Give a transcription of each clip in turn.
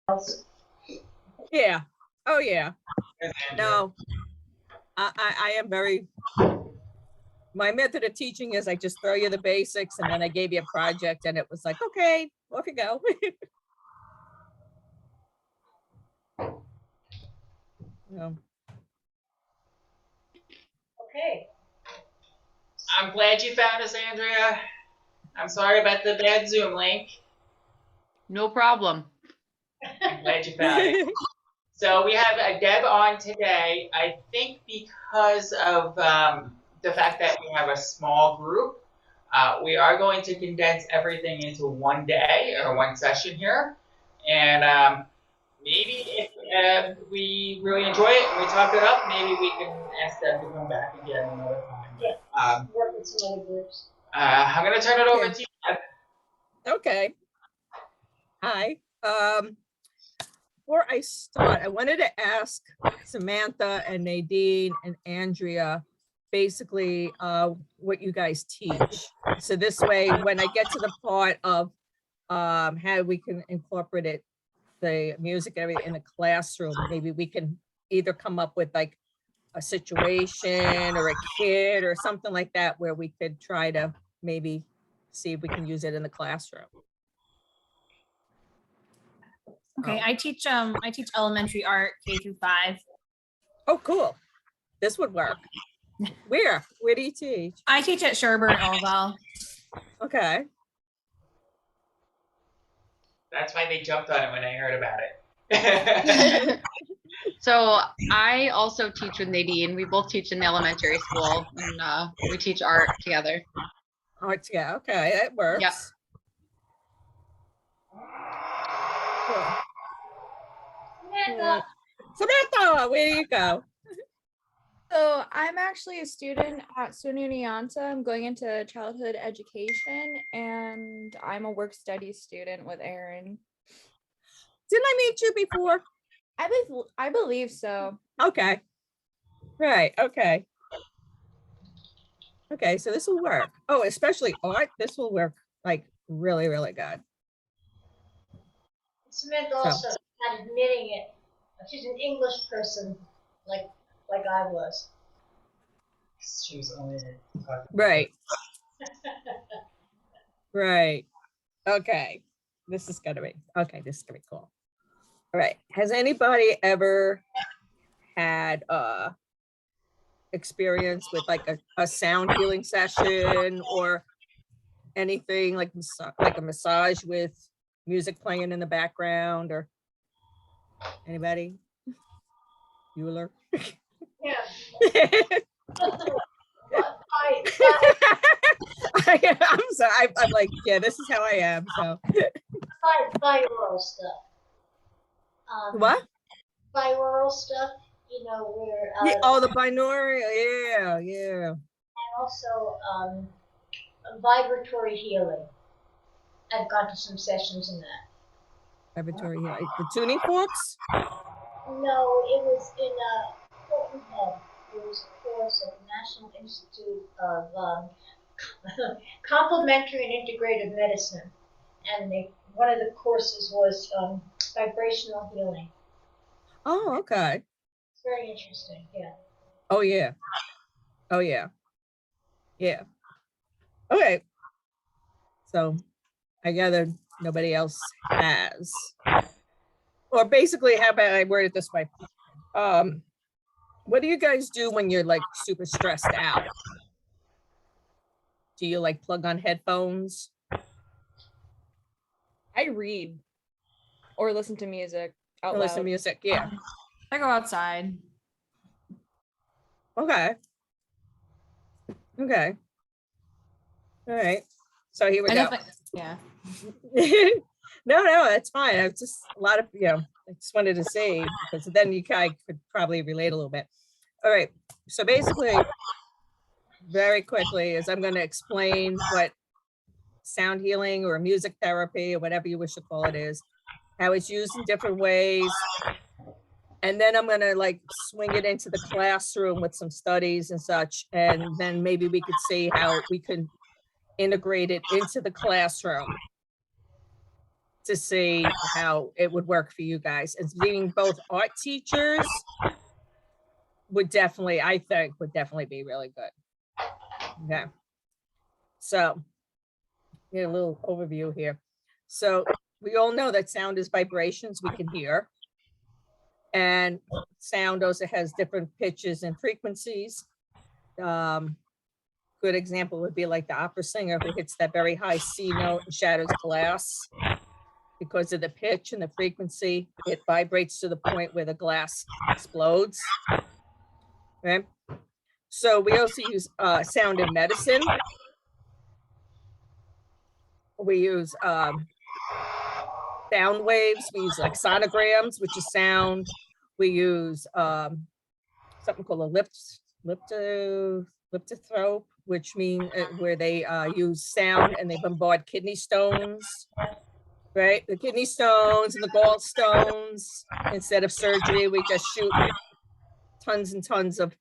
else. Yeah. Oh yeah. No, I am very, my method of teaching is I just throw you the basics and then I gave you a project and it was like, okay, off you go. No. Okay. I'm glad you found us, Andrea. I'm sorry about the bad Zoom link. No problem. I'm glad you found it. So we have Deb on today. I think because of the fact that we have a small group, we are going to condense everything into one day or one session here. And maybe if we really enjoy it and we talk it up, maybe we can ask them to come back again another time. But, Work with some other groups. I'm going to turn it over to you, Deb. Okay. Hi. Before I start, I wanted to ask Samantha and Nadine and Andrea basically what you guys teach. So this way, when I get to the part of how we can incorporate the music area in the classroom, maybe we can either come up with like a situation or a kid or something like that where we could try to maybe see if we can use it in the classroom. Okay, I teach elementary art K-5. Oh, cool. This would work. Where do you teach? I teach at Sherburne Oval. Okay. That's why they jumped on it when they heard about it. So I also teach with Nadine. We both teach in elementary school, and we teach art together. Art, yeah, okay, that works. Yep. Cool. Samantha. Samantha, where do you go? So I'm actually a student at SUNY Oneonta. I'm going into childhood education, and I'm a work studies student with Erin. Didn't I meet you before? I believe so. Okay. Right, okay. Okay, so this will work. Oh, especially art, this will work like really, really good. Samantha also not admitting it. She's an English person, like I was. She was only talking. Right. Right. Okay. This is gonna be cool. All right. Has anybody ever had experience with like a sound healing session or anything like a massage with music playing in the background, or anybody? Bueller? Yeah. I'm sorry. I'm like, yeah, this is how I am. So Binaural stuff. what? Binaural stuff, you know, where Yeah, oh, the binaural, yeah. and also vibratory healing. I've gone to some sessions in that. Vibratory healing. The tuning forks? No, it was in Hilton Head. It was a course at the National Institute of Complementary and Integrative Medicine, and one of the courses was vibrational healing. Oh, okay. It's very interesting. Yeah. Oh yeah. Oh yeah. Yeah. Okay. So I gather nobody else has. Or basically, how about I word it this way? What do you guys do when you're like super stressed out? Do you like plug on headphones? I read or listen to music out Or loud. listen to music? Yeah. I go outside. Okay. Okay. All right. So here we go. Yeah. No, that's fine. I was just a lot of, I just wanted to say, because then you guys could probably relate a little bit. All right. So basically, very quickly, is I'm going to explain what sound healing or music therapy or whatever you wish to call it is, how it's used in different ways. And then I'm going to like swing it into the classroom with some studies and such. And then maybe we could see how we can integrate it into the classroom to see how it would work for you guys. And being both art teachers would definitely, I think, would definitely be really good. Okay. So, a little overview here. So we all know that sound is vibrations we can hear. And sound also has different pitches and frequencies. Good example would be like the opera singer who hits that very high C note and shatters glass. Because of the pitch and the frequency, it vibrates to the point where the glass explodes. Okay. So we also use sound in medicine. We use sound waves. We use like sonograms, which is sound. We use something called a liptothrope, which means where they use sound and they bombard kidney stones. Right, the kidney stones and the gallstones. Instead of surgery, we just shoot tons and tons of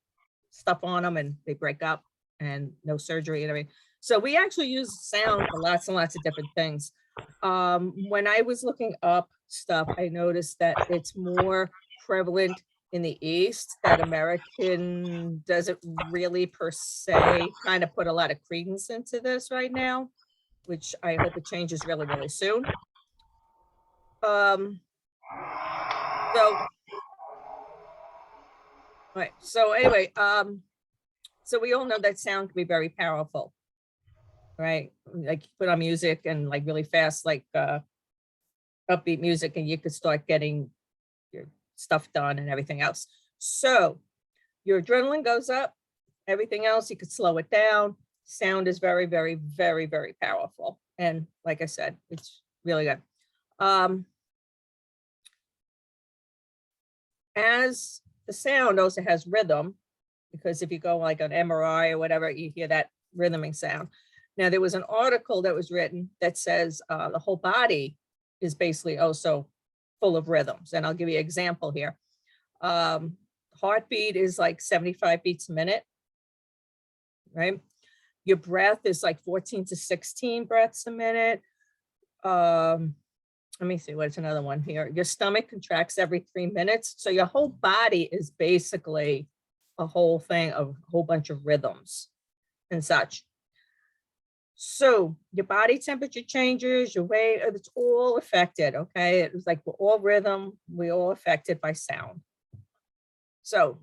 stuff on them and they break up and no surgery and everything. So we actually use sound for lots and lots of different things. When I was looking up stuff, I noticed that it's more prevalent in the East, that American doesn't really per se kind of put a lot of credence into this right now, which I hope it changes really, really soon. So anyway, so we all know that sound can be very powerful, right? Like you put on music and like really fast, like upbeat music, and you could start getting your stuff done and everything else. So your adrenaline goes up, everything else, you could slow it down. Sound is very, very, very, very powerful. And like I said, it's really good. As the sound also has rhythm, because if you go like an MRI or whatever, you hear that rhythming sound. Now, there was an article that was written that says the whole body is basically also full of rhythms. And I'll give you an example here. Heartbeat is like 75 beats a minute, right? Your breath is like 14 to 16 breaths a minute. Let me see, what's another one here? Your stomach contracts every 3 minutes. So your whole body is basically a whole thing of a whole bunch of rhythms and such. So your body temperature changes, your weight, it's all affected, okay? It's like we're all rhythm, we're all affected by sound. So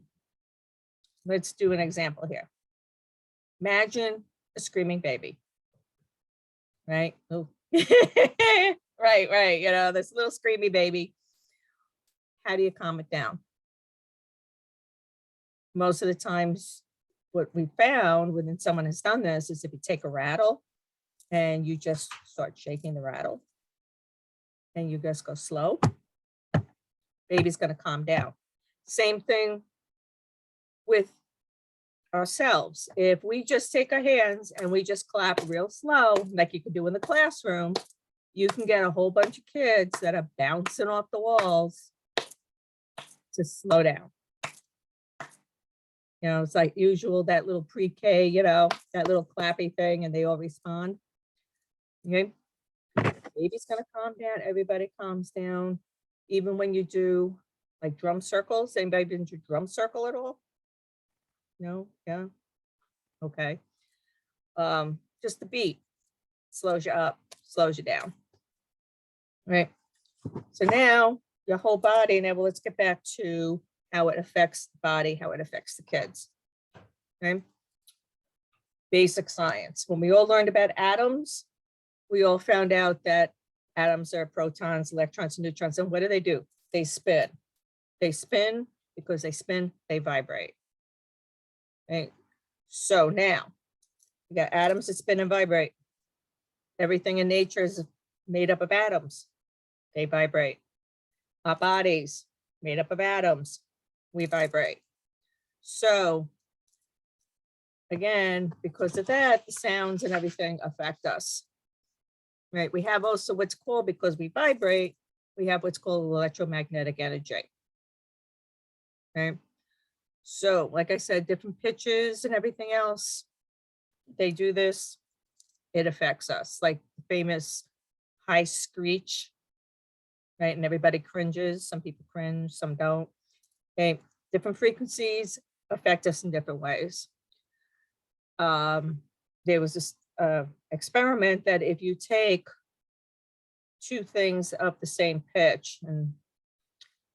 let's do an example here. Imagine a screaming baby, right? Oh. Right. You know, this little screamy baby. How do you calm it down? Most of the times, what we found when someone has done this is if you take a rattle and you just start shaking the rattle and you just go slow, baby's going to calm down. Same thing with ourselves. If we just take our hands and we just clap real slow, like you could do in the classroom, you can get a whole bunch of kids that are bouncing off the walls to slow down. You know, it's like usual, that little pre-K, you know, that little clappy thing, and they all respond. Okay. Baby's gonna calm down, everybody calms down. Even when you do like drum circles, anybody been to drum circle at all? No? Yeah? Okay. Just the beat slows you up, slows you down. Right. So now your whole body, now let's get back to how it affects the body, how it affects the kids. Okay. Basic science. When we all learned about atoms, we all found out that atoms are protons, electrons, and neutrons. And what do? They spin. They spin. Because they spin, they vibrate. Right. So now you got atoms that spin and vibrate. Everything in nature is made up of atoms. They vibrate. Our bodies made up of atoms. We vibrate. So again, because of that, the sounds and everything affect us. Right. We have also what's called, because we vibrate, we have what's called electromagnetic energy. Okay. So like I said, different pitches and everything else, they do this, it affects us. Like the famous high screech right? And everybody cringes. Some people cringe, some don't. Okay, different frequencies affect us in different ways. There was this experiment that if you take two things of the same pitch and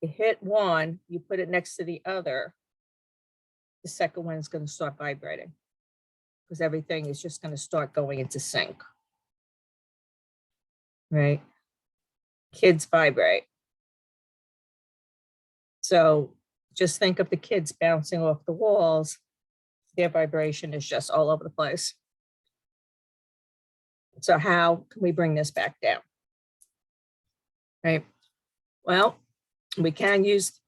you hit one, you put it next to the other, the second one is going to start vibrating because everything is just going to start going into sync. Right? Kids vibrate. So just think of the kids bouncing off the walls. Their vibration is just all over the place. So how can we bring this back down? Right? Well, we can use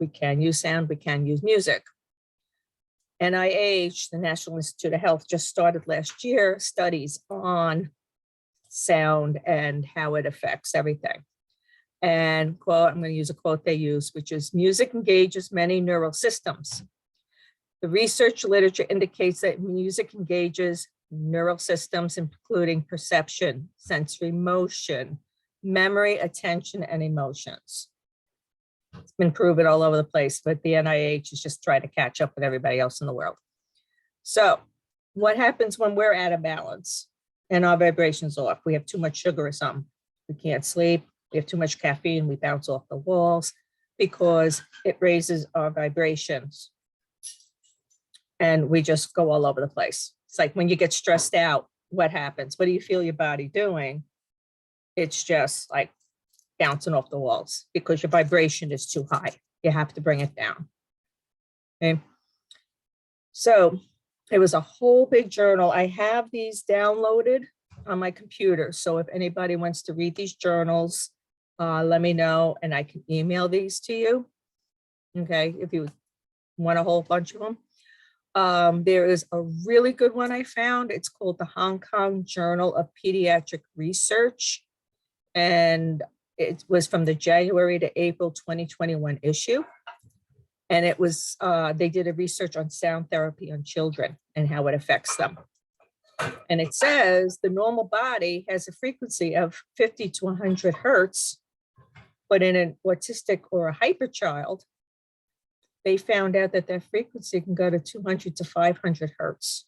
sound, we can use music. NIH, the National Institute of Health, just started last year studies on sound and how it affects everything. And quote, I'm going to use a quote they use, which is, music engages many neural systems. The research literature indicates that music engages neural systems, including perception, sensory motion, memory, attention, and emotions. It's been proven all over the place, but the NIH is just trying to catch up with everybody else in the world. So what happens when we're out of balance and our vibration's off? We have too much sugar or something. We can't sleep. We have too much caffeine. We bounce off the walls because it raises our vibrations. And we just go all over the place. It's like when you get stressed out, what happens? What do you feel your body doing? It's just like bouncing off the walls because your vibration is too high. You have to bring it down. Okay. So it was a whole big journal. I have these downloaded on my computer. So if anybody wants to read these journals, let me know and I can email these to you. Okay, if you want a whole bunch of them. There is a really good one I found. It's called the Hong Kong Journal of Pediatric Research. And it was from the January to April 2021 issue. And it was, they did a research on sound therapy on children and how it affects them. And it says the normal body has a frequency of 50 to 100 hertz, but in an autistic or a hyper child, they found out that their frequency can go to 200 to 500 hertz.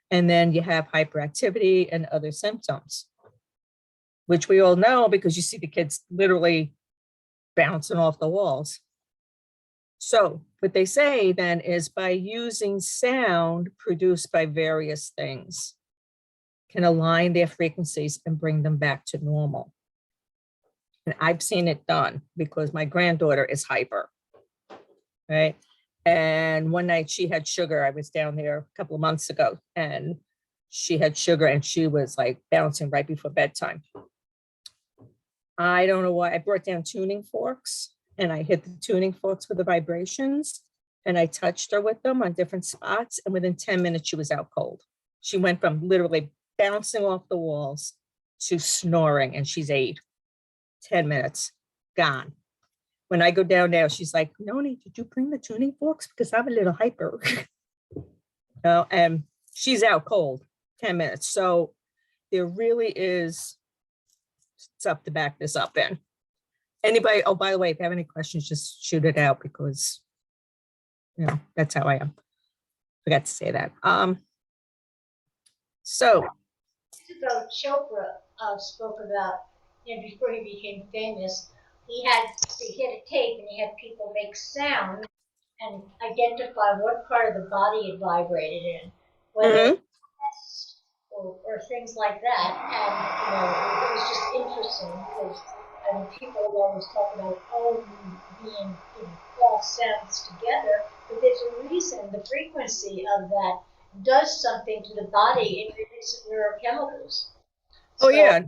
And then you have hyperactivity and other symptoms, which we all know because you see the kids literally bouncing off the walls. So what they say then is by using sound produced by various things can align their frequencies and bring them back to normal. And I've seen it done because my granddaughter is hyper, right? And one night she had sugar. I was down there a couple of months ago and she had sugar and she was like bouncing right before bedtime. I don't know why. I brought down tuning forks and I hit the tuning forks with the vibrations and I touched her with them on different spots. And within 10 minutes, she was out cold. She went from literally bouncing off the walls to snoring and she's 8. 10 minutes, gone. When I go down there, she's like, Noni, did you bring the tuning forks? Because I'm a little hyper. And she's out cold, 10 minutes. So there really is stuff to back this up in. Anybody, oh, by the way, if you have any questions, just shoot it out because, you know, that's how I am. Forgot to say that. So. Ago, Chopra spoke about, you know, before he became famous, he had a tape and he had people make sound and identify what part of the body it vibrated in, whether or things like that. And, you know, it was just interesting because people always talk about, oh, being false sounds together, but there's a reason the frequency of that does something to the body. It releases neurochemicals. Oh, yeah.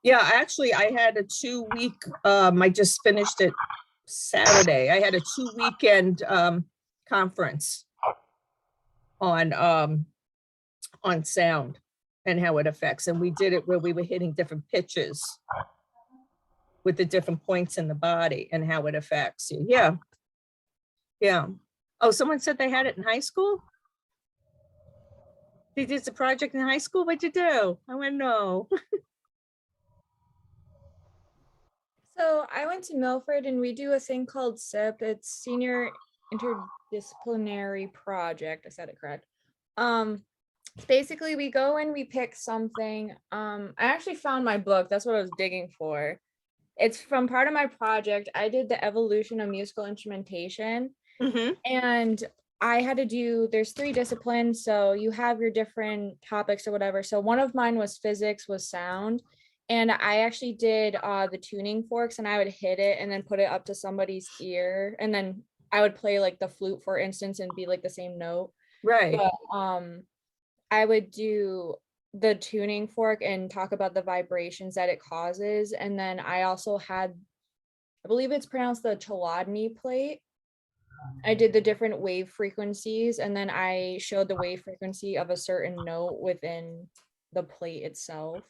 Yeah, actually, I had a 2-week, I just finished it Saturday. I had a 2-weekend conference on sound and how it affects. And we did it where we were hitting different pitches with the different points in the body and how it affects you. Yeah. Yeah. Oh, someone said they had it in high school? They did the project in high school? What'd you do? I want to know. So I went to Milford and we do a thing called SIP. It's Senior Interdisciplinary Project. I said it correct. Basically we go and we pick something. I actually found my book. That's what I was digging for. It's from part of my project. I did the evolution of musical instrumentation, and I had to do, there's 3 disciplines. So you have your different topics or whatever. So one of mine was physics, was sound. And I actually did the tuning forks, and I would hit it and then put it up to somebody's ear. And then I would play like the flute, for instance, and be like the same note. Right. But I would do the tuning fork and talk about the vibrations that it causes. And then I also had, I believe it's pronounced the Chladni plate. I did the different wave frequencies, and then I showed the wave frequency of a certain note within the plate itself.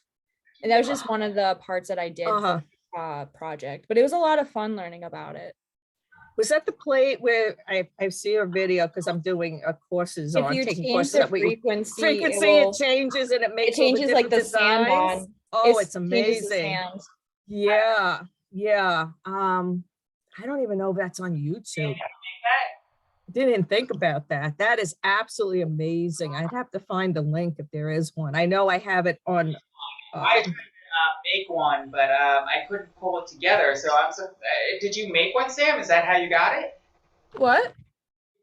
And that was just one of the parts that I did for project, but it was a lot of fun learning about it. Was that the plate where I see a video because I'm doing courses If on you taking change courses the that we frequency, it changes and it it makes all the changes like different the sound designs. on. Oh, it's changes the amazing. sounds. Yeah, yeah. I don't even know if that's on YouTube. Didn't even think about that. That is absolutely amazing. I'd have to find the link if there is one. I know I have it on. I tried to make one, but I couldn't pull it together. So I'm so. Did you make one, Sam? Is that how you got it? What?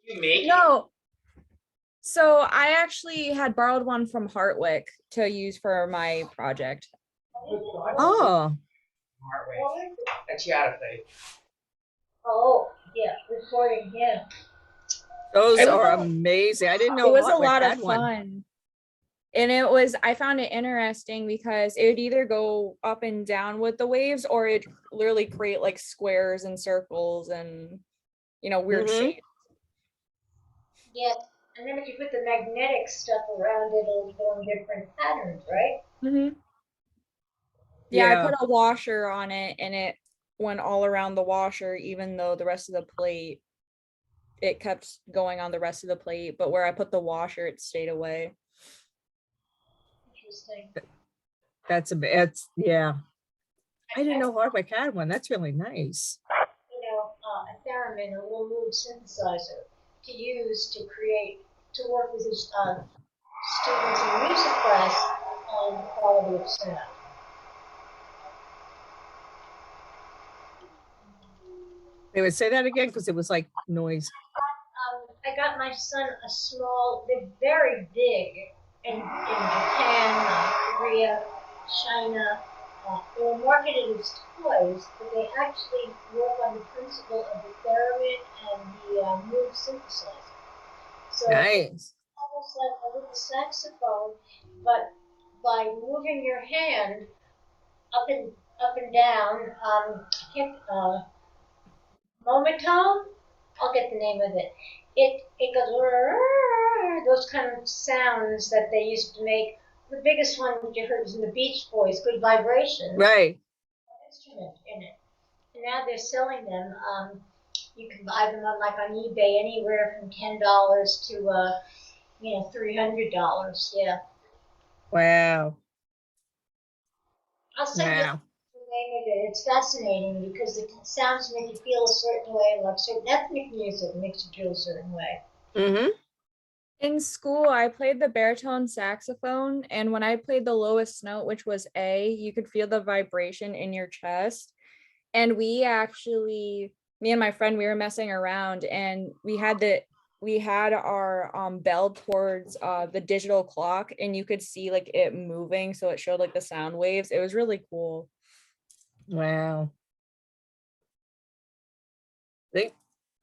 Did you make it? No. So I actually had borrowed one from Hartwick to use for my project. Oh, That you had to play. Oh, yeah, recording him. those It was are a- amazing. I didn't know It was a Hartwick lot had of one. fun. And it was, I found it interesting because it would either go up and down with the waves, or it literally create like squares and circles and, you know, weird shapes. Yeah, and then if you put the magnetic stuff around it, it'll form different patterns, right? Yeah, Yeah. I put a washer on it and it went all around the washer, even though the rest of the plate, it kept going on the rest of the plate, but where I put the washer, it stayed away. Interesting. It's yeah. I didn't know Hartwick had one. That's really nice. You know, a theremin, a little mood synthesizer, to use to work with his students in music class on the quality of sound. They would say that again because it was like noise. I got my son a small, they're very big in Japan, Korea, China. They were marketed as toys, but they actually work on the principle of the theremin and the mood synthesizer. So Nice. it's almost like a little saxophone, but by moving your hand up and down, Momatone, I'll get the name of it. It goes those kind of sounds that they used to make. The biggest one that you heard was in the Beach Boys, Good Vibrations. Right. Instrument in it. And now they're selling them. You can buy them on eBay anywhere from $10 to $300. Yeah. Wow. I'll send you Wow. the name of it. It's fascinating because the sounds make you feel a certain way, like certain ethnic music makes you feel a certain way. Mm-hmm. In school, I played the baritone saxophone, and when I played the lowest note, which was A, you could feel the vibration in your chest. And me and my friend, we were messing around, and we had our bell towards the digital clock, and you could see like it moving, so it showed like the sound waves. It was really cool. Wow.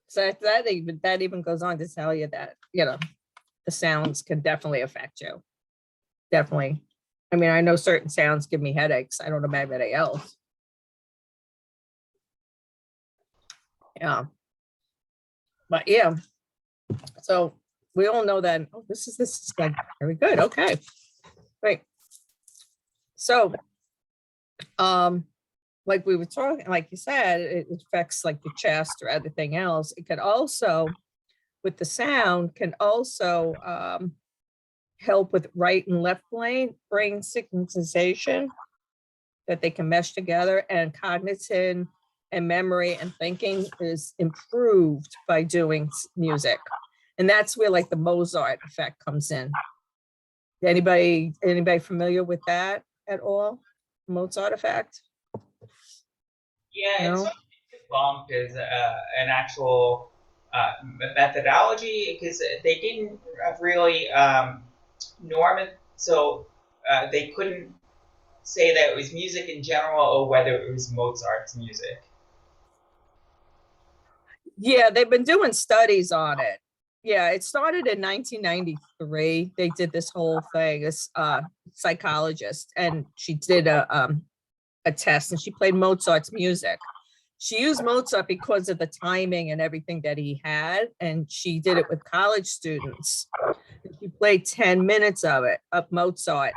So that even goes on to tell you that, the sounds can definitely affect you. Definitely. I mean, I know certain sounds give me headaches. I don't know about anybody else. Yeah. But yeah. So we all know that. Oh, this is like very good. Okay. Great. So like we were talking, like you said, it affects like the chest or everything else. It could also, with the sound, can also help with right and left brain synchronization. that they can mesh together, and cognition and memory and thinking is improved by doing music. And that's where like the Mozart effect comes in. Anybody familiar with that at all? Mozart effect? Yeah, No? it's sort of debunked as an actual methodology because they didn't really norm it, so they couldn't say that it was music in general or whether it was Mozart's music. Yeah, they've been doing studies on it. Yeah, it started in 1993. They did this whole thing, this psychologist, and she did a test, and she played Mozart's music. She used Mozart because of the timing and everything that he had, and she did it with college students. She played 10 minutes of it, of Mozart,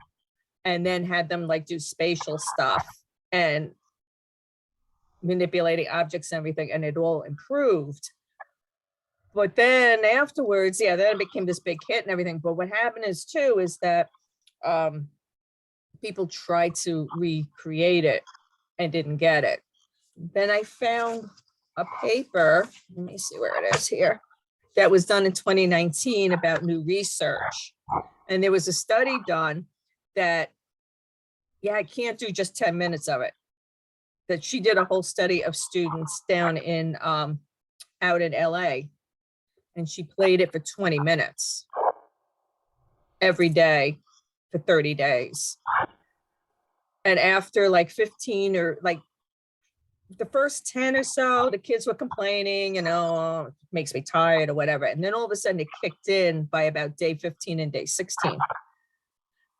and then had them like do spatial stuff and manipulating objects and everything, and it all improved. But then afterwards, yeah, then it became this big hit and everything. But what happened is too, is that people tried to recreate it and didn't get it. Then I found a paper, let me see where it is here, that was done in 2019 about new research. And there was a study done that, yeah, I can't do just 10 minutes of it. That she did a whole study of students down in, out in LA. And she played it for 20 minutes every day for 30 days. And after like 15 or like the first 10 or so, the kids were complaining, you know, it makes me tired or whatever. And then all of a sudden it kicked in by about day 15 and day 16.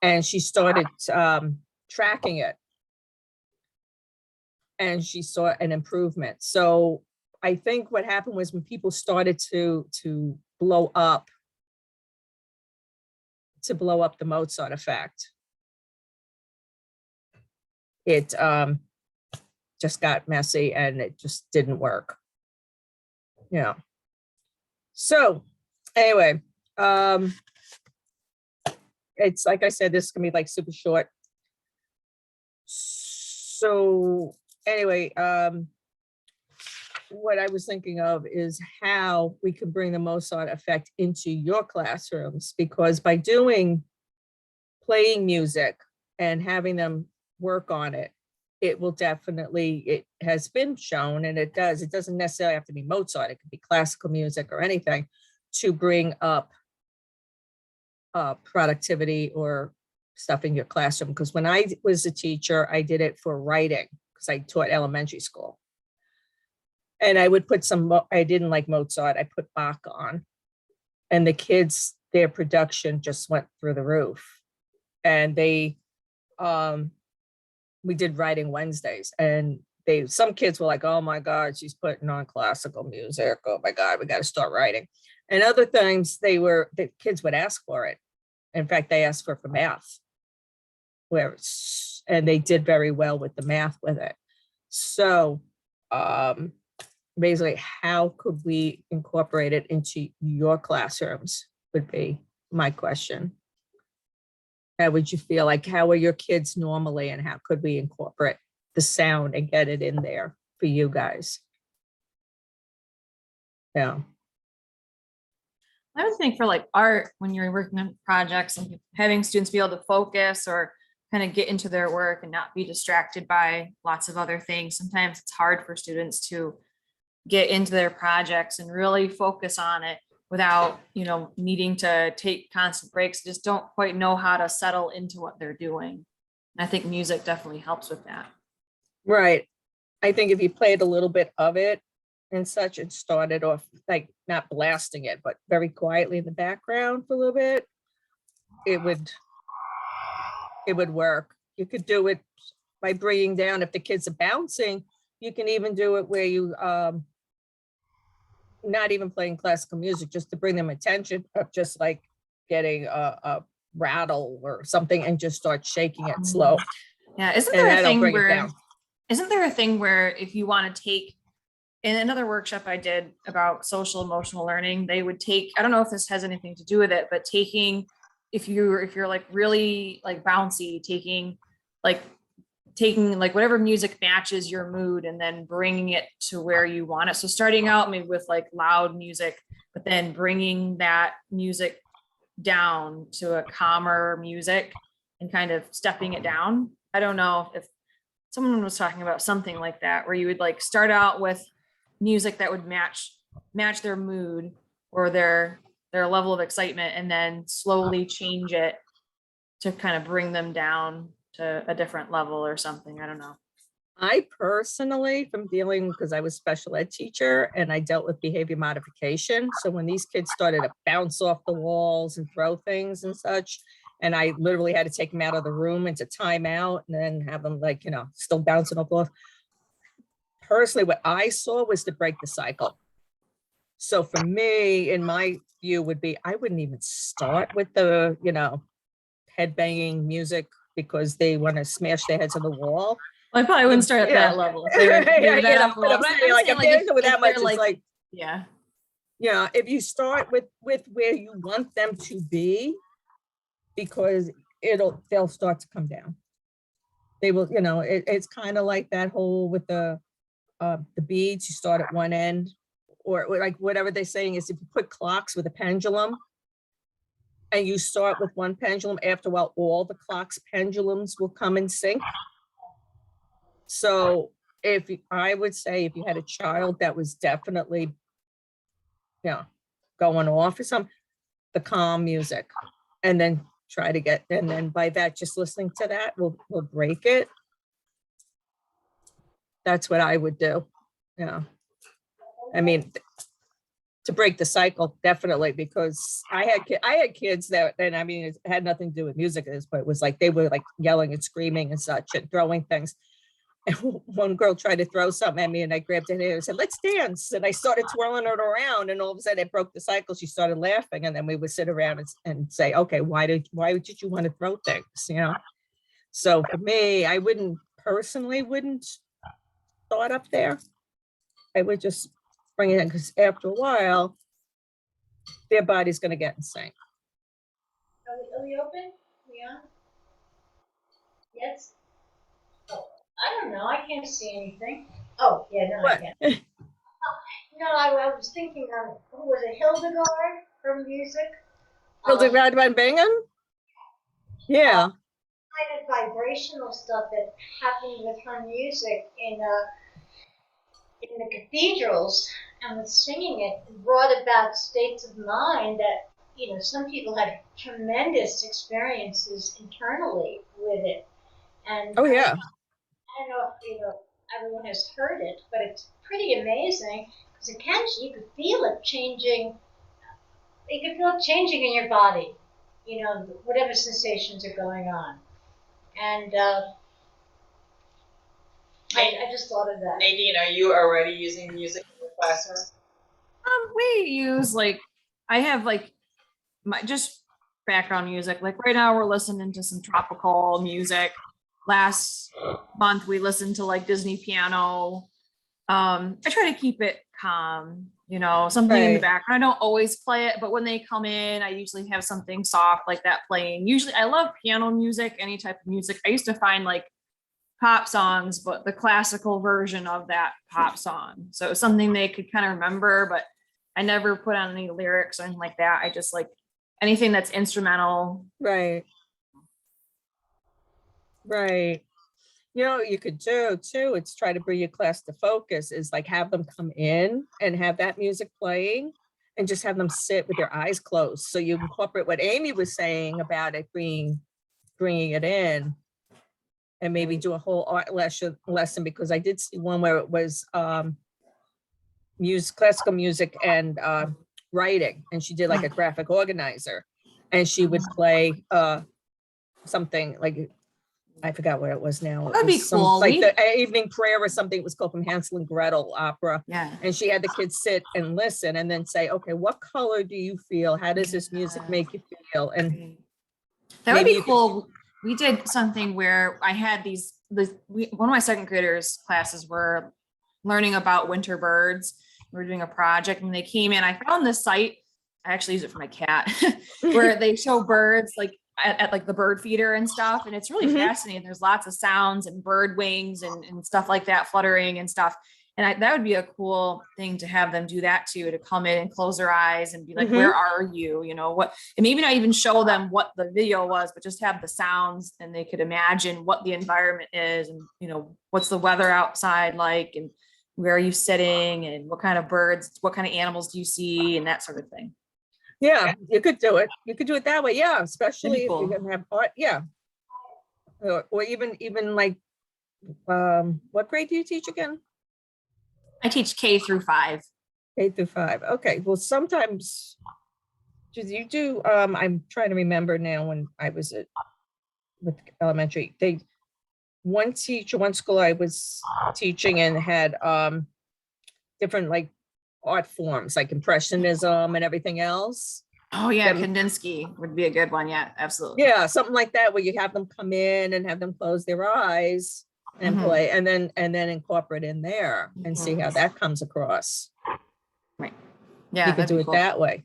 And she started tracking it. And she saw an improvement. So I think what happened was when people started to blow up the Mozart effect, it just got messy and it just didn't work. Yeah. So anyway, it's like I said, this is gonna be like super short. So anyway, what I was thinking of is how we can bring the Mozart effect into your classrooms, because by playing music and having them work on it, it will definitely, it has been shown, and it doesn't necessarily have to be Mozart, it could be classical music or anything, to bring up productivity or stuff in your classroom. Because when I was a teacher, I did it for writing because I taught elementary school. And I would put I didn't like Mozart, I put Bach on. And the kids, their production just went through the roof. And we did writing Wednesdays, and some kids were like, oh my God, she's putting on classical music. Oh my God, we got to start writing. And other times the kids would ask for it. In fact, they asked for math, and they did very well with the math with it. So basically, how could we incorporate it into your classrooms would be my question. How would you feel? Like, how are your kids normally, and how could we incorporate the sound and get it in there for you guys? Yeah. I would think for like art, when you're working on projects and having students be able to focus or kind of get into their work and not be distracted by lots of other things. Sometimes it's hard for students to get into their projects and really focus on it without, needing to take constant breaks, just don't quite know how to settle into what they're doing. And I think music definitely helps with that. Right. I think if you played a little bit of it and such, and started off like not blasting it, but very quietly in the background for a little bit, it would work. You could do it by bringing down, if the kids are bouncing, you can even do it where you not even playing classical music, just to bring them attention of just like getting a rattle or something and just start shaking it slow. Yeah, isn't And there a that'll thing bring it where down. if you want to take, in another workshop I did about social emotional learning, they would take, I don't know if this has anything to do with it, but taking, if you're like really like bouncy, taking like taking like whatever music matches your mood and then bringing it to where you want it. So starting out maybe with like loud music, but then bringing that music down to a calmer music and kind of stepping it down. I don't know if someone was talking about something like that, where you would like start out with music that would match their mood or their level of excitement, and then slowly change it to kind of bring them down to a different level or something. I don't know. I personally, from dealing, because I was special ed teacher and I dealt with behavior modification. So when these kids started to bounce off the walls and throw things and such, and I literally had to take them out of the room into timeout and then have them like, still bouncing off the walls. Personally, what I saw was to break the cycle. So for me, in my view would be, I wouldn't even start with the, head banging music because they want to smash their heads on the wall. Well, I probably wouldn't start at Yeah. that level. If they were- they were that But I'm saying, like, if they're into it that much, it's like, yeah. if you start with where you want them to be, because they'll start to come down. They will, it's kind of like that whole with the beads. You start at one end, or like whatever they're saying is, if you put clocks with a pendulum and you start with one pendulum, after a while all the clocks pendulums will come in sync. So I would say if you had a child that was definitely going off or something, the calm music, and then try to get, and then by that, just listening to that will break it. That's what I would do. I mean, to break the cycle, definitely, because I had kids that, and I mean, it had nothing to do with music at this point. It was like they were like yelling and screaming and such and throwing things. And one girl tried to throw something at me, and I grabbed her hand and said, "Let's dance." And I started twirling it around, and all of a sudden it broke the cycle. She started laughing, and then we would sit around and say, "Okay, why did you want to throw things?" So for me, I wouldn't start up there. I would just bring it in, because after a while, their body's going to get in sync. Are we open? We on? Yes? Oh, I don't know. I can't see anything. Oh, yeah, no, What? I can. No, I was thinking of, who was it, Hildegard from music? Hildegard von Bingen? Yeah. Kind of vibrational stuff that happened with her music in the cathedrals, and with singing it brought about states of mind that some people had tremendous experiences internally with it. And Oh yeah. I don't know if everyone has heard it, but it's pretty amazing, because you could feel it changing. You could feel it changing in your body, whatever sensations are going on. And I just thought of that. Nadine, are you already using music in your classroom? We use I have my just background music. Like right now we're listening to some tropical music. Last month we listened to Disney piano. I try to keep it calm, something in the background. I don't always play it, but when they come in, I usually have something soft like that playing. Usually I love piano music, any type of music. I used to find pop songs, but the classical version of that pop song. So it was something they could kind of remember, but I never put on any lyrics or anything like that. I just anything that's instrumental. Right. You could do too, it's try to bring your class to focus, is have them come in and have that music playing and just have them sit with their eyes closed. So you incorporate what Amy was saying about it bringing it in, and maybe do a whole art lesson, because I did see one where it was classical music and writing, and she did a graphic organizer, and she would play something I forgot what it was now. That'd be cool. The evening prayer or something. It was called From Hansel and Gretel opera. Yeah. And she had the kids sit and listen and then say, okay, what color do you feel? How does this music make you feel? And that would be cool. We did something where I had one of my second graders classes were learning about winter birds. We were doing a project and they came in. I found this site. I actually use it for my cat, where they show birds at like the bird feeder and stuff. And it's really Mhm. fascinating. There's lots of sounds and bird wings and stuff like that, fluttering and stuff. And that would be a cool thing to have them do that too, to come in and close their eyes and be like, Mhm. where are you? You know, what, and maybe not even show them what the video was, but just have the sounds and they could imagine what the environment is and, you know, what's the weather outside like, and where are you sitting and what kind of birds, what kind of animals do you see and that sort of thing. Yeah, you could do it. You could do it that way. Yeah, especially if cool. you're gonna have art. Yeah. Or even like, what grade do you teach again? I teach K-5. K-5. Okay. Well, sometimes do you do, I'm trying to remember now when I was with elementary, one school I was teaching and had different like art forms like impressionism and everything else. Oh yeah, Them- Kandinsky would be a good one. Yeah, absolutely. Yeah, something like that where you have them come in and have them close their eyes and Mhm. play and then incorporate in there and see how that comes across. Right. Yeah, You could that'd do be it cool. that way.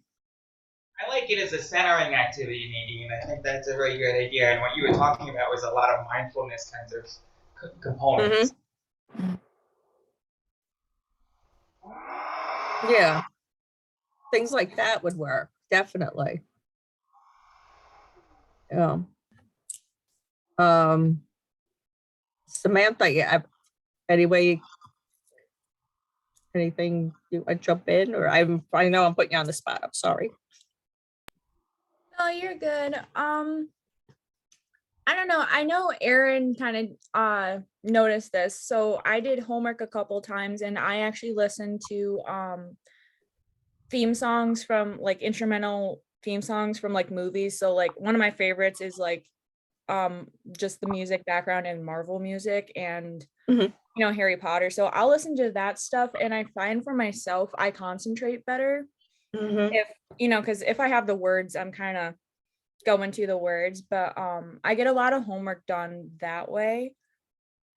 I like it as a centering activity, Nadine. I think that's a very good idea. And what you were talking about was a lot of mindfulness kinds of components. Yeah, things like that would work, definitely. Yeah. Samantha, yeah, anyway, anything you want to jump in, or I know I'm putting you on the spot, I'm sorry. Oh, you're good. I don't know. I know Erin kind of noticed this. So I did homework a couple times and I actually listened to theme songs from like instrumental theme songs from like movies. So like one of my favorites is like just the music background and Marvel music and Mhm. you know Harry Potter. So I'll listen to that stuff and I find for myself I concentrate better Mhm. if you know, because if I have the words, I'm kind of going to the words, but I get a lot of homework done that way.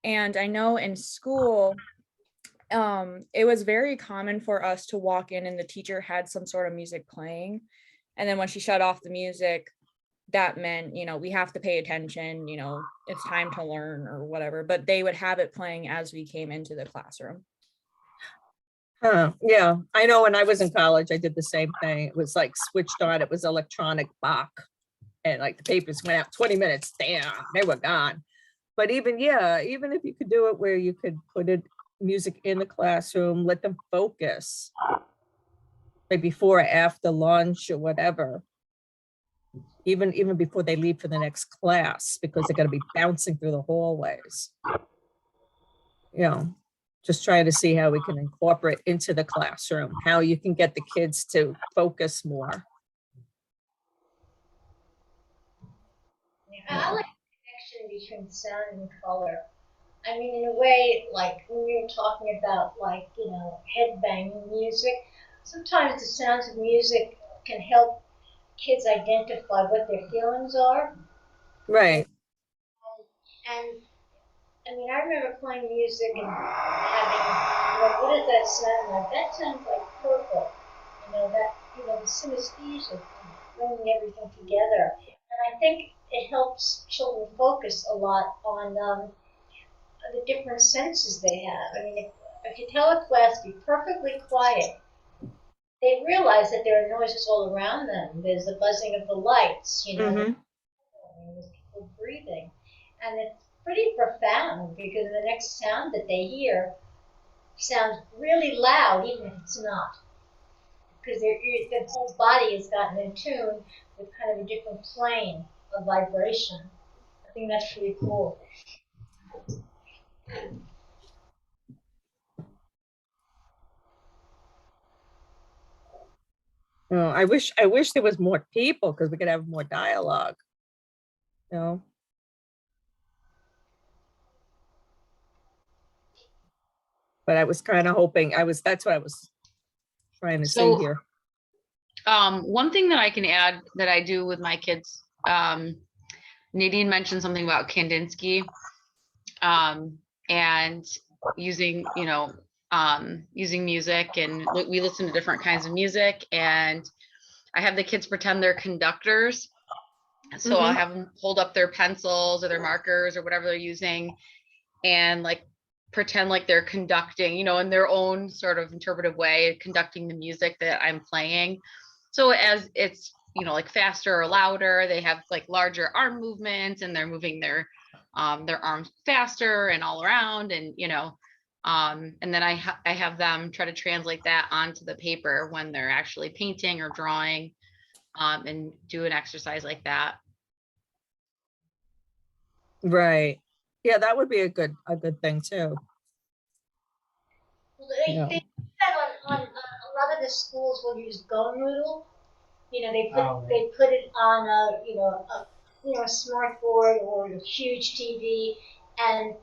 And I know in school it was very common for us to walk in and the teacher had some sort of music playing, and then when she shut off the music, that meant, you know, we have to pay attention, you know, it's time to learn or whatever, but they would have it playing as we came into the classroom. Huh, yeah, I know when I was in college, I did the same thing. It was like switched on, it was electronic Bach. And like the papers went out 20 minutes, damn, they were gone. But even, yeah, even if you could do it where you could put it music in the classroom, let them focus. Like before or after lunch or whatever. Even before they leave for the next class, because they're gonna be bouncing through the hallways. You know, just trying to see how we can incorporate into the classroom, how you can get the kids to focus more. I like the connection between sound and color. I mean, in a way, like when you're talking about, like, you know, headbanging music, sometimes the sounds of music can help kids identify what their feelings are. Right. And I mean, I remember playing music and having, like, what does that sound like? That sounds like purple. The synesthesia, bringing everything together. And I think it helps children focus a lot on the different senses they have. I mean, if you tell a class to be perfectly quiet, they realize that there are noises all around them. There's the buzzing of the lights, you know, Mhm. there's people breathing. And it's pretty profound because the next sound that they hear sounds really loud, even if it's not. Because their whole body has gotten in tune with kind of a different plane of vibration. I think that's pretty cool. Oh, I wish there was more people because we could have more dialogue. You know. But I was kind of hoping that's what I was trying to say So, here. one thing that I can add that I do with my kids, Nadine mentioned something about Kandinsky, and using, using music, and we listen to different kinds of music, and I have the kids pretend they're conductors So I'll have them hold up their pencils or their markers or whatever they're using and like pretend like they're conducting, you know, in their own sort of interpretive way, conducting the music that I'm playing. So as it's, you know, like faster or louder, they have like larger arm movements and they're moving their arms faster and all around, and you know, and then I have them try to translate that onto the paper when they're actually painting or drawing, and do an exercise like that. Right. Yeah, that would be a good thing too. They, Yeah. they do that on a lot of the schools will use Go Noodle. You know, they put it on a smart board or a huge TV, and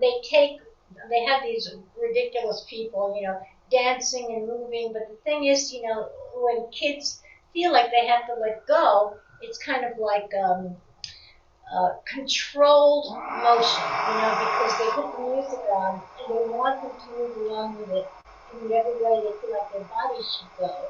they have these ridiculous people, you know, dancing and moving. But the thing is, you know, when kids feel like they have to let go, it's kind of like controlled motion, you know, because they put the music on and they want them to move along with it in whatever way they feel like their body should go.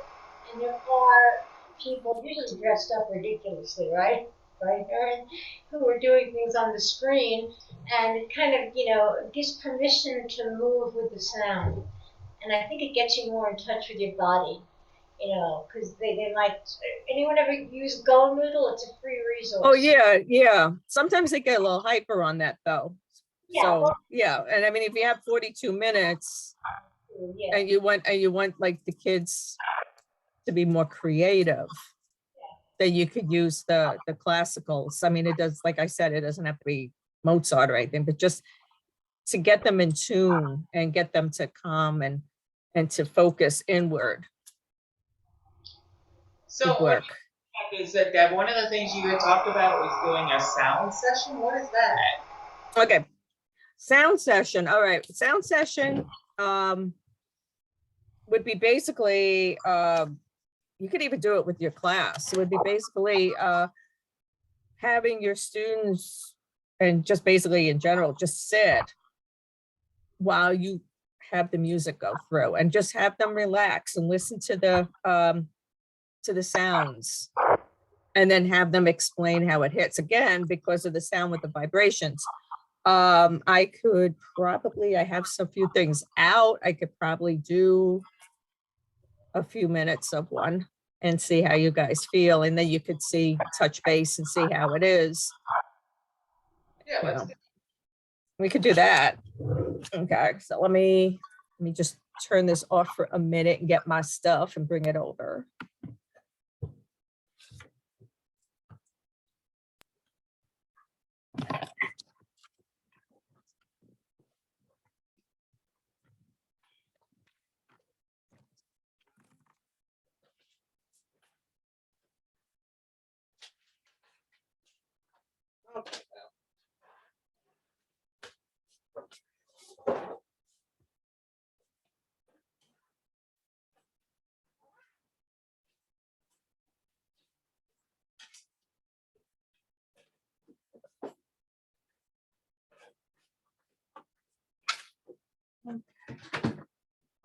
And there are people usually dressed up ridiculously, right? Right, Erin? Who are doing things on the screen, and it kind of, you know, gives permission to move with the sound. And I think it gets you more in touch with your body, you know, because they might. Anyone ever use Go Noodle? It's a free resource. Oh yeah. Sometimes they get a little hyper on that though. Yeah, So well, yeah, and I mean, if you have 42 minutes yeah. and you want like the kids to be more creative, then you could use the classicals. I mean, it does, like I said, it doesn't have to be Mozart or anything, but just to get them in tune and get them to calm and to focus inward So would what work. is that, Deb? One of the things you had talked about was doing a sound session. What is that? Okay, sound session. All right, sound session would be basically, you could even do it with your class. It would be basically having your students, and just basically in general, just sit while you have the music go through, and just have them relax and listen to the sounds, and then have them explain how it hits, again because of the sound with the vibrations. I could probably, I have some few things out. I could probably do a few minutes of one and see how you guys feel, and then you could touch base and see how it is. Yeah, You let's know, do we could do that. Okay, so let me just turn this off for a minute and get my stuff and bring it over.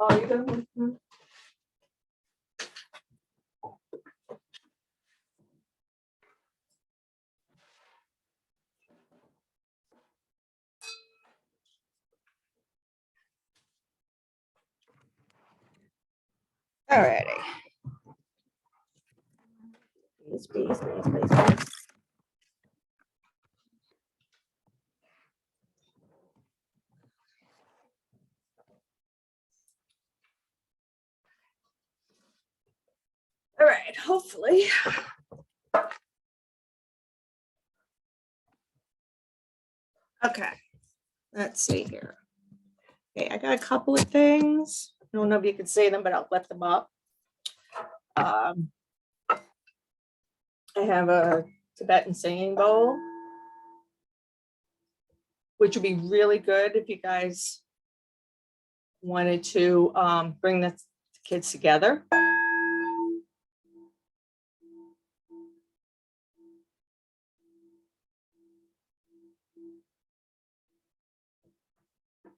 Oh, you don't. All righty. Please. All right, hopefully. Okay, let's see here. Okay, I got a couple of things. I don't know if you can see them, but I'll lift them up. I have a Tibetan singing bowl, which would be really good if you guys wanted to bring the kids together.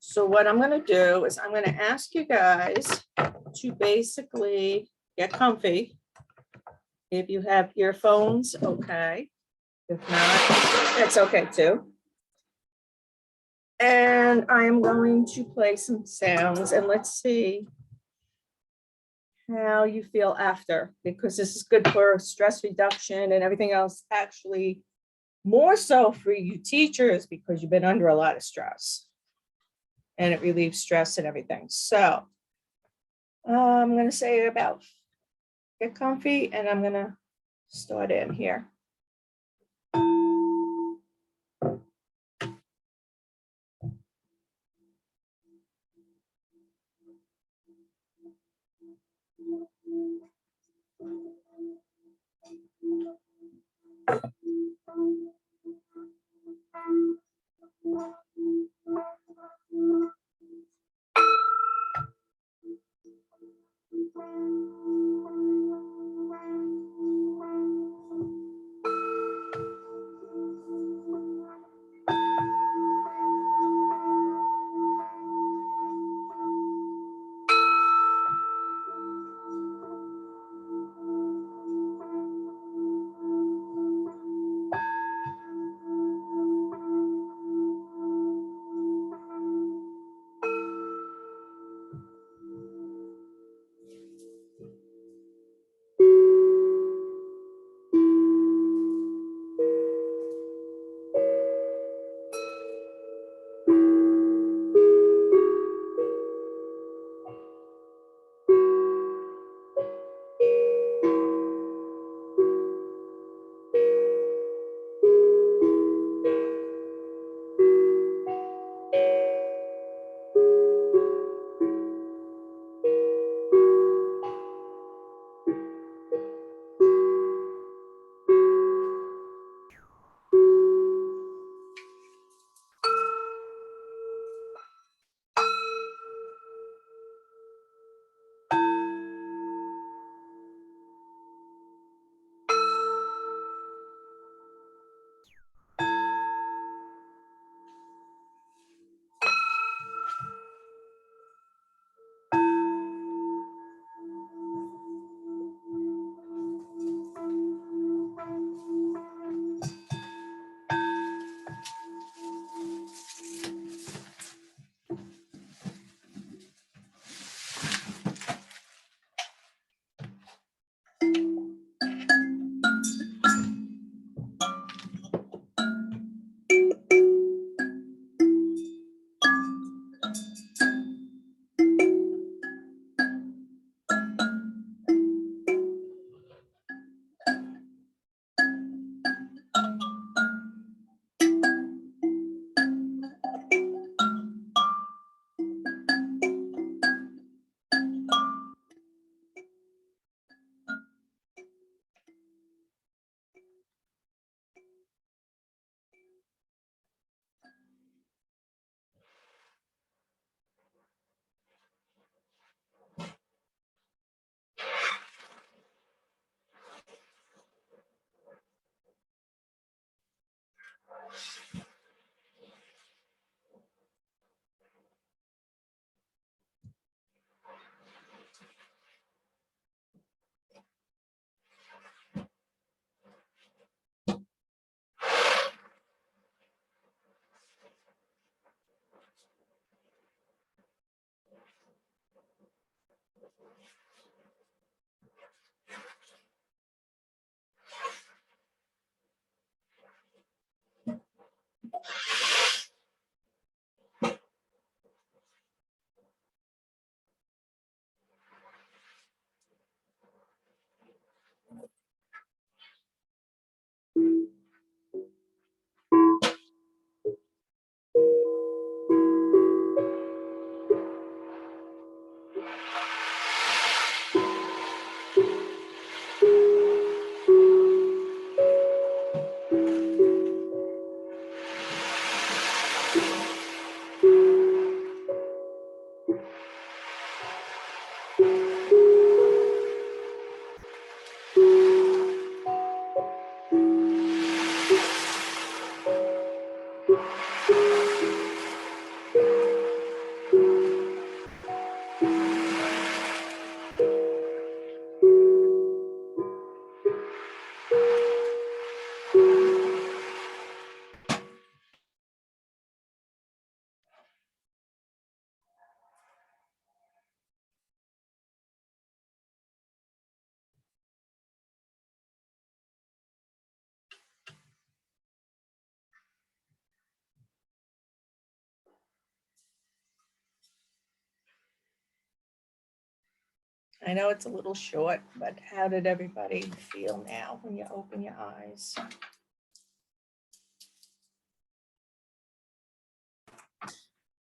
So what I'm going to do is I'm going to ask you guys to basically get comfy. If you have earphones, okay. If not, that's okay too. And I am going to play some sounds and let's see how you feel after, because this is good for stress reduction and everything else, actually more so for you teachers because you've been under a lot of stress and it relieves stress and everything. So I'm going to say about get comfy and I'm going to start in here. I know it's a little short, but how did everybody feel now when you open your eyes?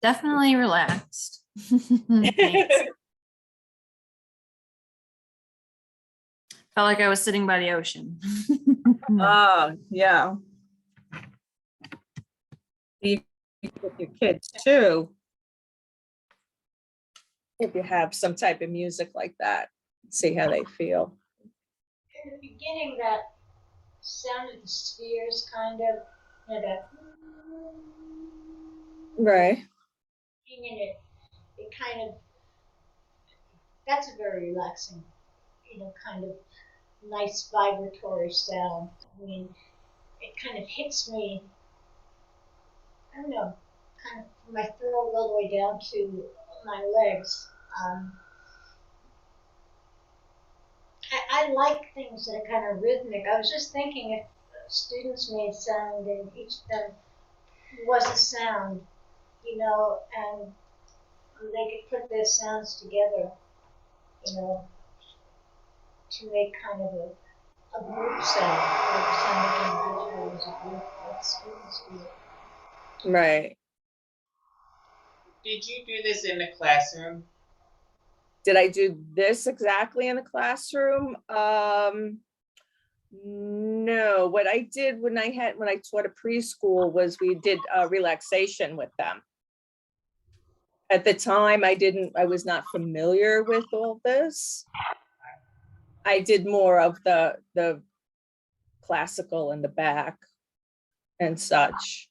Definitely relaxed. Thanks. Felt like I was sitting by the ocean. Oh, yeah. You with your kids too. If you have some type of music like that, see how they feel. In the beginning, that sound of the spheres, kind of, that Right. in it, it kind of, that's a very relaxing, kind of nice vibratory sound. I mean, it kind of hits me, I don't know, kind of from my throat all the way down to my legs. I like things that are kind of rhythmic. I was just thinking if students made sound and each of them was a sound, and they could put their sounds together, to make kind of a group sound, like a sound of individual as a group, like students do it. Right. Did you do this in the classroom? Did I do this exactly in the classroom? No, what I did when I taught a preschool was we did relaxation with them. At the time, I was not familiar with all this. I did more of the classical in the back and such.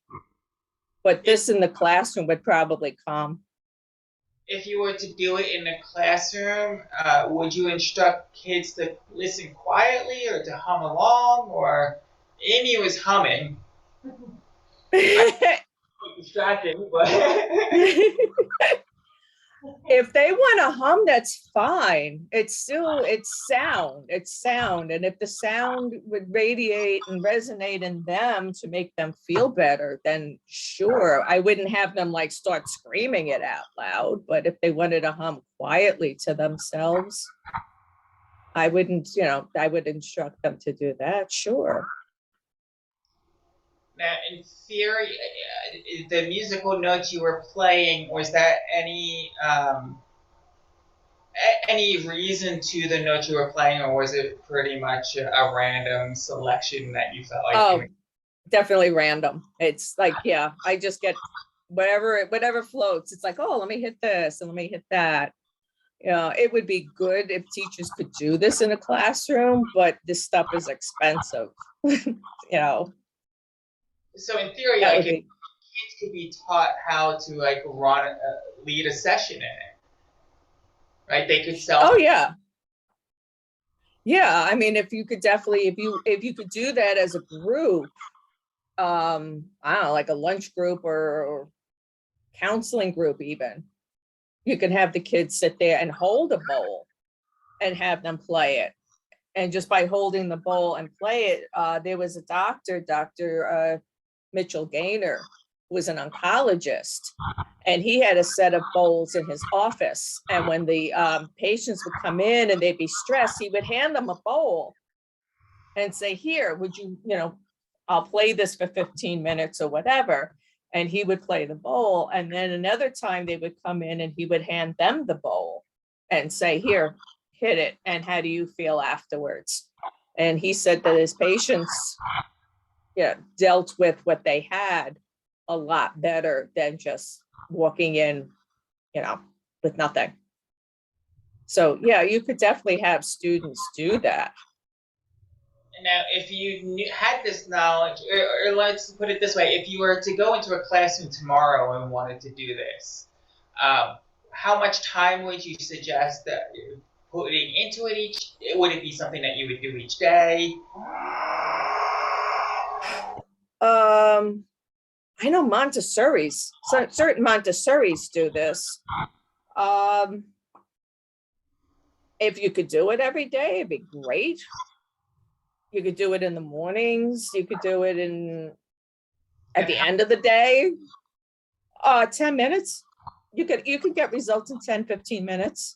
But this in the classroom would probably come. If you were to do it in the classroom, would you instruct kids to listen quietly or to hum along? Or Amy was humming. Distracting, but If they want to hum, that's fine. It's sound. And if the sound would radiate and resonate in them to make them feel better, then sure. I wouldn't have them like start screaming it out loud, but if they wanted to hum quietly to themselves, I would instruct them to do that, sure. now in theory, the musical notes you were playing, was that any reason to the notes you were playing, or was it pretty much a random selection that you felt like doing? Definitely random. It's like, yeah, I just get whatever floats. It's like, oh, let me hit this and let me hit that. It would be good if teachers could do this in a classroom, but this stuff is expensive. So in theory, That like would be, kids could be taught how to like lead a session in it, right? They could oh yeah. Yeah, I mean, if you could do that as a group, I don't know, like a lunch group or counseling group even, you could have the kids sit there and hold a bowl and have them play it. And just by holding the bowl and play it, there was a Dr. Mitchell Gaynor, who was an oncologist, and he had a set of bowls in his office. And when the patients would come in and they'd be stressed, he would hand them a bowl and say, here, would you, I'll play this for 15 minutes or whatever. And he would play the bowl. And then another time they would come in and he would hand them the bowl and say, here, hit it. And how do you feel afterwards? And he said that his patients dealt with what they had a lot better than just walking in, with nothing. So yeah, you could definitely have students do that. Now, if you had this knowledge, or let's put it this way, if you were to go into a classroom tomorrow and wanted to do this, how much time would you suggest that you're putting into it would it be something that you would do each day? I know Montessori's, certain Montessori's do this. If you could do it every day, it'd be great. You could do it in the mornings. You could do it at the end of the day. 10 minutes. You could get results in 10, 15 minutes.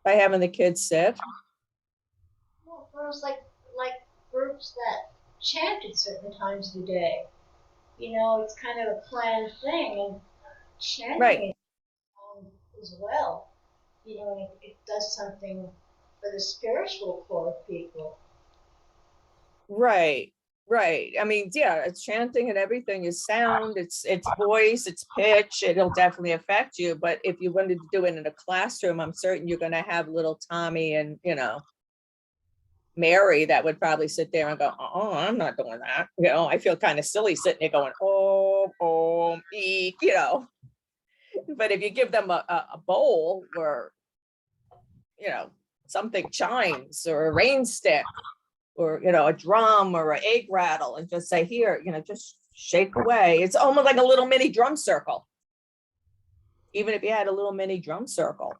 by having the kids sit? Well, girls like groups that chant at certain times of the day. You know, it's kind of a planned thing, and chanting Right. as well. You know, it does something for the spiritual core of people. Right, right. I mean, yeah, it's chanting and everything is sound, it's voice, it's pitch. It'll definitely affect you. But if you wanted to do it in a classroom, I'm certain you're gonna have little Tommy and, you know, Mary that would probably sit there and go, oh, I'm not doing that. You know, I feel kind of silly sitting there going, oh, eek, you know. But if you give them a bowl or, you know, something chimes or a rain stick or, you know, a drum or an egg rattle and just say, here, you know, just shake away. It's almost like a little mini drum circle. Even if you had a little mini drum circle.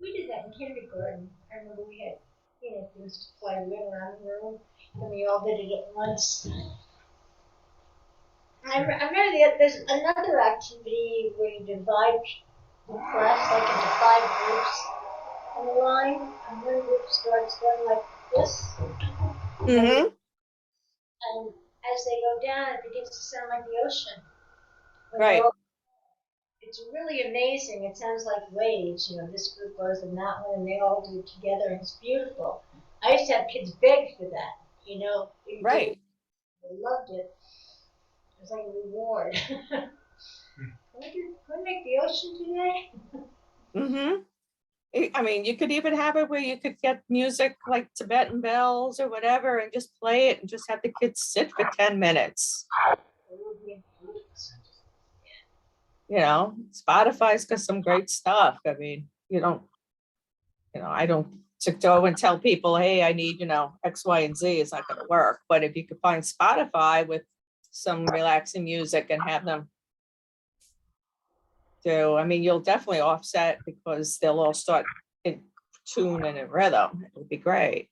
We did that in kindergarten. I remember we had, you know, things to play with around the room, and we all did it at once. I remember there's another activity where you divide the class like into 5 groups on the line, and one group starts going like this, Mm-hmm. and as they go down, it begins to sound like the ocean. When Right. it's really amazing. It sounds like waves. You know, this group goes in that one, and they all do it together, and it's beautiful. I used to have kids beg for that. You know, Right. They loved it. It was like a reward. Can we make the ocean today? Mm-hmm. I mean, you could even have it where you could get music like Tibetan bells or whatever and just play it and just have the kids sit for 10 minutes. You know, Spotify's got some great stuff. I mean, I don't to go and tell people, hey, I need, you know, X, Y, and Z, it's not going to work. But if you could find Spotify with some relaxing music and have them do, I mean, you'll definitely offset because they'll all start in tune and in rhythm. It would be great.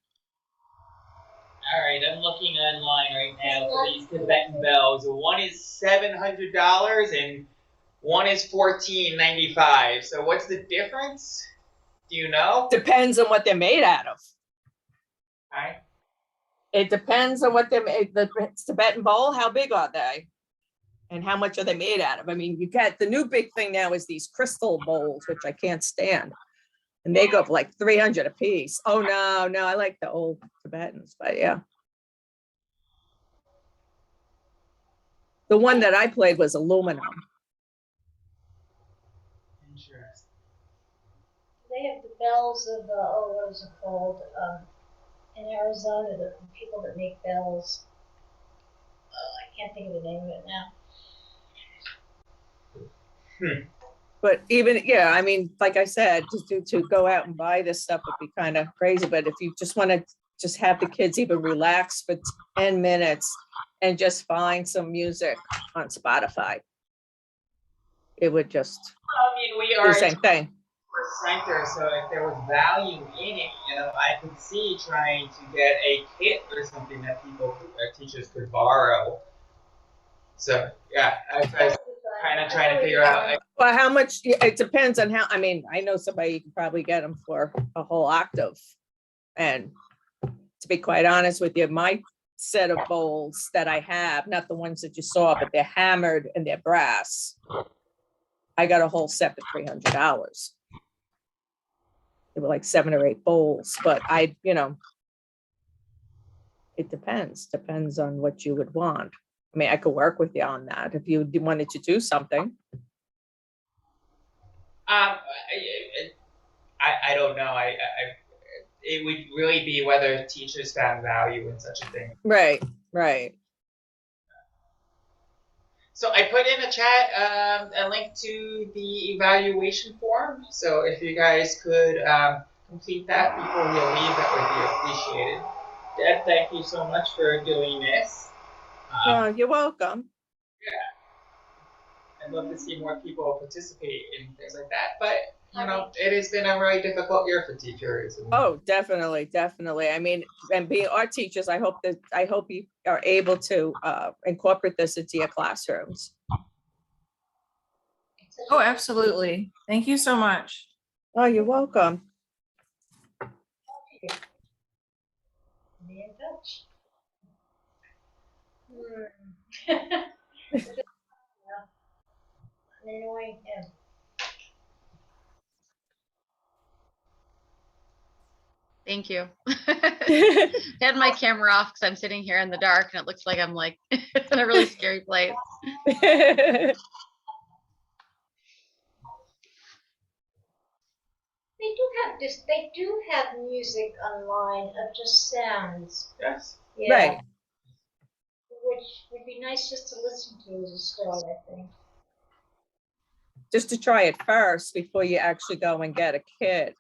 All right, I'm looking online right now for these Tibetan bells. One is $700 and one is $14.95. So what's the difference? Do you know? Depends on what they're made out of. All right. It depends on what they're made. The Tibetan bowl, how big are they? And how much are they made out of? I mean, you got the new big thing now is these crystal bowls, which I can't stand. And they go for like 300 a piece. Oh, no, I like the old Tibetans, but yeah. The one that I played was aluminum. Interesting. They have the bells of, what is it called? In Arizona, the people that make bells. I can't think of the name of it now. But even, yeah, I mean, like I said, to go out and buy this stuff would be kind of crazy. But if you just want to just have the kids even relax for 10 minutes and just find some music on Spotify, it would just I mean, we do are the same thing. a center, so if there was value in it, you know, I could see trying to get a kit or something that teachers could borrow. So yeah, I was kind of trying to figure out. Well, how much, it depends on how, I mean, I know somebody you can probably get them for a whole octave. And to be quite honest with you, my set of bowls that I have, not the ones that you saw, but they're hammered and they're brass. I got a whole set for $300. They were like 7 or 8 bowls, but you know, it depends on what you would want. I mean, I could work with you on that if you wanted to do something. I don't know. It would really be whether teachers found value in such a thing. Right. So I put in a chat a link to the evaluation form. So if you guys could complete that before we leave, that would be appreciated. Deb, thank you so much for doing this. You're welcome. Yeah. I'd love to see more people participate in things like that. But, you know, it has been a really difficult year for teachers. Oh, definitely. I mean, and being art teachers, I hope you are able to incorporate this into your classrooms. Oh, absolutely. Thank you so much. Oh, you're welcome. much. Annoying him. Thank you. I had my camera off because I'm sitting here in the dark and it looks like I'm like it's in a really scary place. They do have music online of just sounds. Yes. Yeah. Right. Which would be nice just to listen to as a start, I think. Just to try it first before you actually go and get a kit.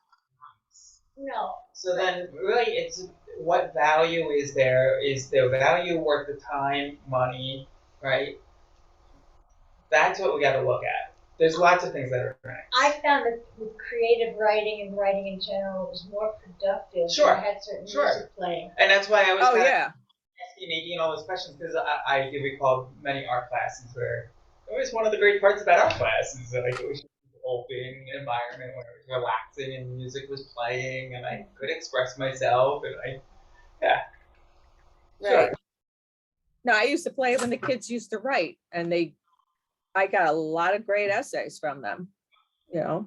No. So then really it's what value is there? Is the value worth the time, money, right? That's what we got to look at. There's lots of things that are nice. I found that with creative writing and writing in general, it was more productive. Sure, when I had certain sure. music playing. And that's why I was Oh kind of yeah. asking Nadine all those questions, because I do recall many art classes where it was one of the great parts about art classes. Like it was just an open environment where it was relaxing and music was playing and I could express myself and Right. Sure. No, I used to play when the kids used to write, and I got a lot of great essays from them, you know.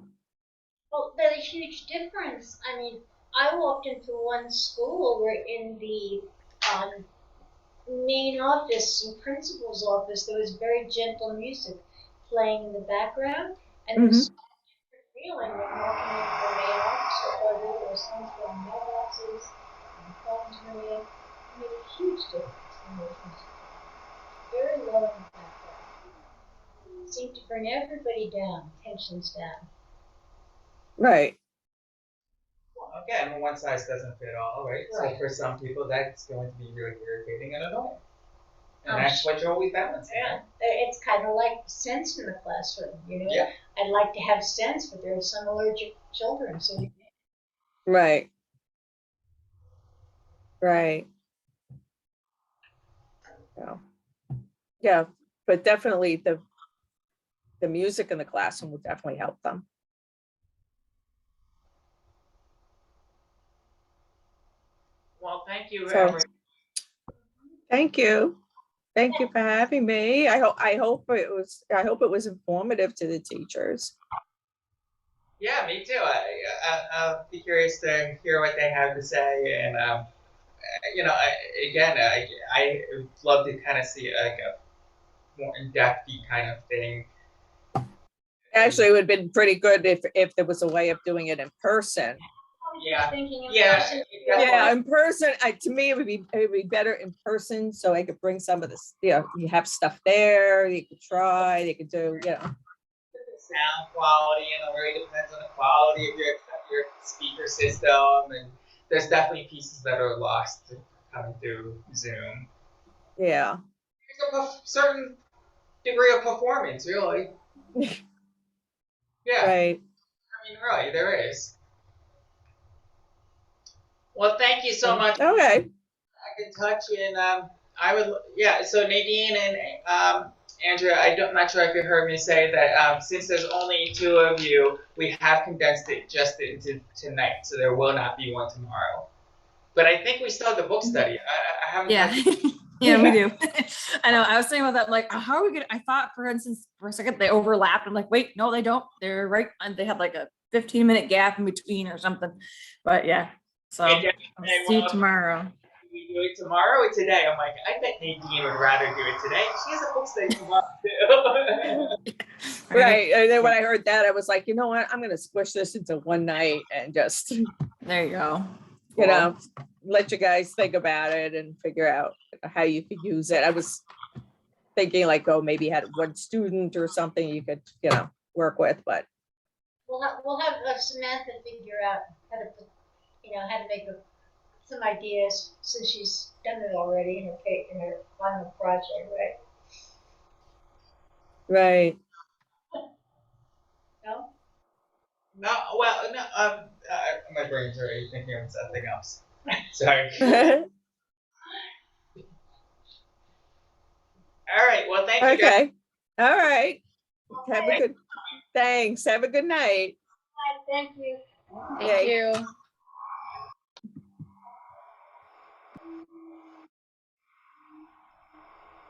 Well, there's a huge difference. I mean, I walked into one school where in the main office and principal's office, there was very gentle music playing in the background, and there was a feeling when walking into the main office or there was sounds from mailboxes and phones ringing. It made a huge difference in those music. Very low in the background. It seemed to bring everybody down, tensions down. Right. Well, again, one size doesn't fit all, right? So for some people, that's going to be really irritating and annoying. And that's what you're always balancing. Yeah, it's kind of like sense in the classroom, you know. Yeah. I'd like to have sense, but there are some allergic children, so Right. Right. Yeah. Yeah, but definitely the music in the classroom will definitely help them. Well, thank you. So, thank you. Thank you for having me. I hope it was informative to the teachers. Yeah, me too. I'll be curious to hear what they have to say, and you know, I would love to kind of see like a more in-depth kind of thing. Actually, it would have been pretty good if there was a way of doing it in person. Yeah. thinking in Yeah. person. Yeah, in person. To me, it would be better in person, so I could bring some of this. You know, you have stuff there. You could try. You could do. You know. Sound quality, and it really depends on the quality of your speaker system, and there's definitely pieces that are lost coming through Zoom. Yeah. There's a certain degree of performance, really. Yeah. Right. I mean, really, there is. Well, thank you so much. Okay. I can touch and I would, yeah. So Nadine and Andrea, I'm not sure if you heard me say that since there's only two of you, we have condensed it just into tonight, so there will not be one tomorrow. But I think we still have the book study. I haven't. Yeah. Yeah, we do. I know. I was thinking about that. Like, how are we gonna? I thought, for instance, for a second they overlapped. I'm like, wait, no, they don't. They're right, and they have like a 15-minute gap in between or something. But yeah, so I'll see you tomorrow. We do it tomorrow or today? I'm like, I bet Nadine would rather do it today. She has a book study tomorrow too. Right. And then when I heard that, I was like, you know what? I'm gonna squish this into one night and just, There you go. you know, let you guys think about it and figure out how you could use it. I was thinking like, oh, maybe had one student or something you could, you know, work with, but We'll have Samantha figure out how to put, how to make some ideas since she's done it already in her final project, right? right. No? No, well, no. My brain's already thinking of something else. Sorry. All right. Well, thank you. Guys. Okay. All right. Have a good, thanks. Have a good night. Thank you. Thank you.